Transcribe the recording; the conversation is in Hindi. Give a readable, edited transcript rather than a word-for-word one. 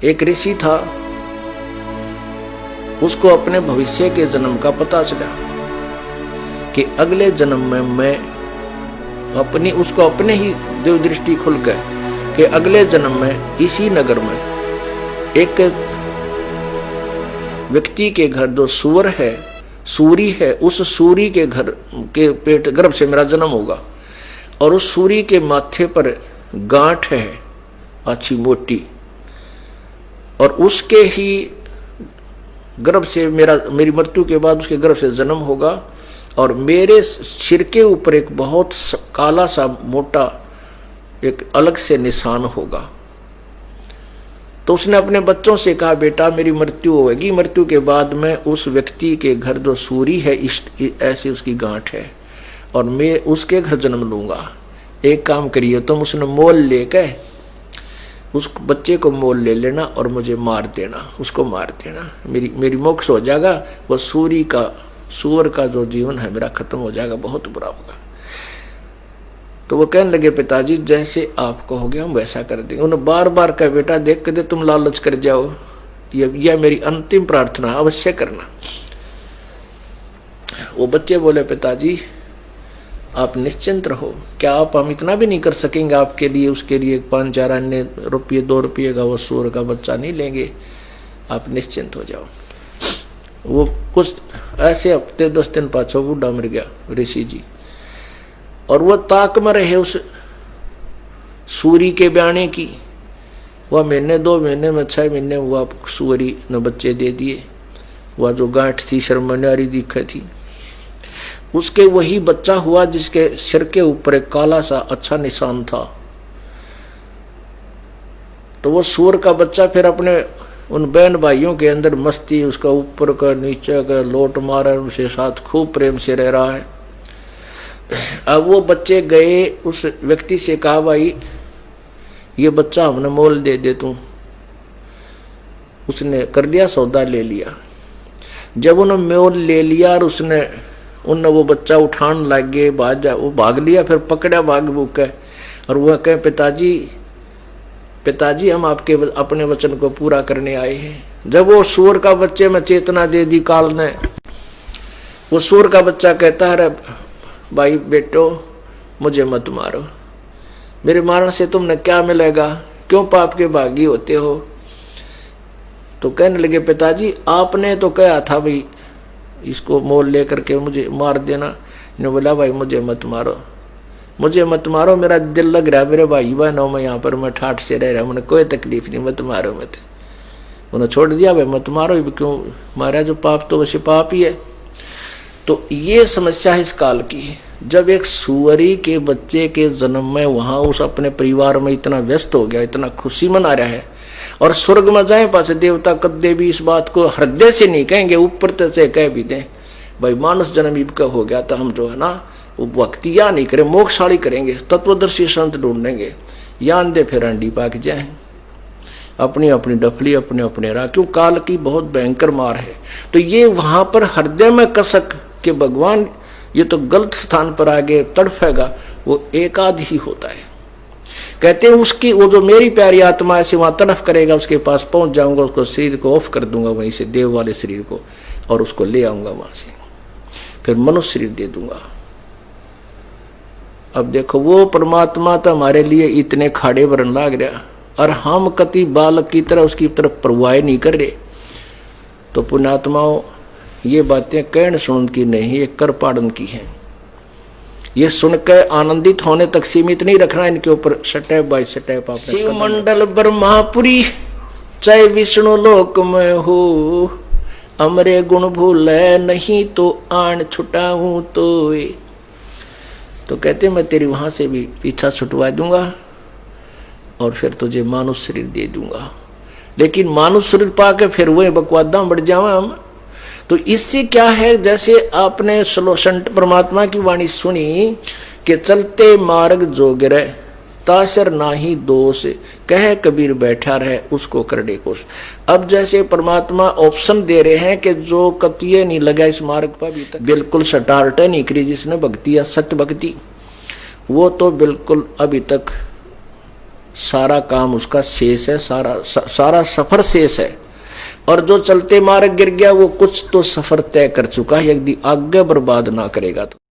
एक ऋषि था, उसको अपने भविष्य के जन्म का पता चला कि अगले जन्म में मैं उसको अपने ही देव दृष्टि खुल गए कि अगले जन्म में इसी नगर में एक व्यक्ति के घर जो सूअर है, सूरी है, उस सूरी के घर के पेट गर्भ से मेरा जन्म होगा और उस सूरी के माथे पर गांठ है अच्छी मोटी और उसके ही गर्भ से मेरी मृत्यु के बाद उसके गर्भ से जन्म होगा और मेरे सिर के ऊपर एक बहुत काला सा मोटा एक अलग से निशान होगा। तो उसने अपने बच्चों से कहा, बेटा मेरी मृत्यु होगी, मृत्यु के बाद मैं उस व्यक्ति के घर जो सूरी है ऐसी उसकी गांठ है और मैं उसके घर जन्म लूंगा। एक काम करिए तुम, उसने मोल लेकर उस बच्चे को मोल ले लेना और मुझे मार देना, उसको मार देना, मेरी मोक्ष हो जाएगा। वो सूअर का जो जीवन है मेरा खत्म हो जाएगा, बहुत बुरा होगा। तो वो कहने लगे, पिताजी जैसे आप कहोगे हम वैसा कर देंगे। उन्होंने बार बार कहा, बेटा देख के दे तुम लालच कर जाओ, यह मेरी अंतिम प्रार्थना अवश्य करना। वो बच्चे बोले, पिताजी आप निश्चिंत रहो, क्या आप हम इतना भी नहीं कर सकेंगे आपके लिए, उसके लिए 5-4 अन्य रुपये 2 रुपये का वो सूअर का बच्चा नहीं लेंगे, आप निश्चिंत हो जाओ। वो कुछ ऐसे हफ्ते 10 दिन पाछो बूढ़ा मर गया ऋषि जी और वो ताक में रहे उस सूरी के ब्याणे की। वह महीने 2 महीने में 6 महीने हुआ सूरी ने बच्चे दे दिए। वह जो गांठ थी शर्मन्यारी दिखे थी, उसके वही बच्चा हुआ जिसके सिर के ऊपर एक काला सा अच्छा निशान था। तो वो सूअर का बच्चा फिर अपने उन बहन भाइयों के अंदर मस्ती, उसका ऊपर का नीचे का लोट मारा, उनसे साथ खूब प्रेम से रह रहा है। अब वो बच्चे गए उस व्यक्ति से कहा, भाई ये बच्चा हमने मोल दे दे तू। उसने कर दिया, सौदा ले लिया। जब उन्होंने मोल ले लिया और उनने वो बच्चा उठान लग गए, वो भाग लिया, फिर पकड़ा भाग भूख है और वह कहे, पिताजी हम आपके अपने वचन को पूरा करने आए हैं। जब वो सूअर का बच्चे में चेतना दे दी काल ने, वो सूअर का बच्चा कहता है, भाई बेटो मुझे मत मारो, मेरे मारने से तुमने क्या मिलेगा, क्यों पाप के भागी होते हो। तो कहने लगे, पिताजी आपने तो कहा था भाई इसको मोल लेकर के मुझे मार देना। ने बोला, भाई मुझे मत मारो, मेरा दिल लग रहा है, मेरे भाई बहनों में यहाँ पर मैं ठाठ से रह रहा हूँ, मुझे कोई तकलीफ नहीं, मत मारो मत। उन्होंने छोड़ दिया, भाई मत मारो, क्यों मारा, जो पाप तो वैसे पाप ही है। तो ये समस्या इस काल की है। जब एक सुअरी के बच्चे के जन्म में वहां उस अपने परिवार में इतना व्यस्त हो गया, इतना खुशी मना रहा है और स्वर्ग में जाए पास देवता कदे भी इस बात को हृदय से नहीं कहेंगे, ऊपर से कह भी दें भाई मानुष जन्म इनका हो गया, तो हम जो है ना वो भक्ति या नहीं करें, मोक्षशाली करेंगे, तत्वदर्शी संत ढूंढेंगे, या अंधे फिर अंडी पाक जाए, अपनी अपनी डफली अपने अपने राह। क्यों काल की बहुत भयंकर मार है। तो ये वहां पर हृदय में कसक के भगवान ये तो गलत स्थान पर आगे तड़फेगा, वो एकाध ही होता है। कहते हैं उसकी वो जो मेरी प्यारी आत्मा ऐसे वहां तड़फ करेगा, उसके पास पहुंच जाऊंगा, उसको शरीर को ऑफ कर दूंगा वहीं से, देव वाले शरीर को, और उसको ले आऊंगा वहां से, फिर मनुष्य शरीर दे दूंगा। अब देखो वो परमात्मा तो हमारे लिए इतने खाड़े भरन लाग रहा और हम कति बालक की तरह उसकी तरफ परवाह नहीं कर रहे। तो पुण्यात्माओं ये बातें कहन सुन की नहीं, ये कर पाड़न की हैं। ये सुनकर आनंदित होने तक सीमित नहीं रखना, इनके ऊपर स्टेप बाय स्टेप आप शिव मंडल ब्रह्मापुरी चाहे विष्णु लोक में हो, अमरे गुण भूले नहीं तो आन छुटाऊं तो कहते मैं तेरी वहां से भी पीछा छुटवा दूंगा और फिर तुझे मानुष शरीर दे दूंगा। लेकिन मानुष शरीर पाके फिर वही बकवादा बढ़ जावे हम। तो इससे क्या है, जैसे आपने संत परमात्मा की वाणी सुनी कि चलते मार्ग जोगिरे तासर नाही दोष, कह कबीर बैठा रहे उसको करने कोश। अब जैसे परमात्मा ऑप्शन दे रहे हैं कि जो कतिये नहीं लगा इस मार्ग पर अभी तक बिल्कुल स्टार्ट नहीं करी, जिसने भक्ति या सत्य भक्ति, वो तो बिल्कुल अभी तक सारा काम उसका शेष है, सारा सफर शेष है। और जो चलते मार्ग गिर गया वो कुछ तो सफर तय कर चुका है, यदि आगे बर्बाद ना करेगा तो।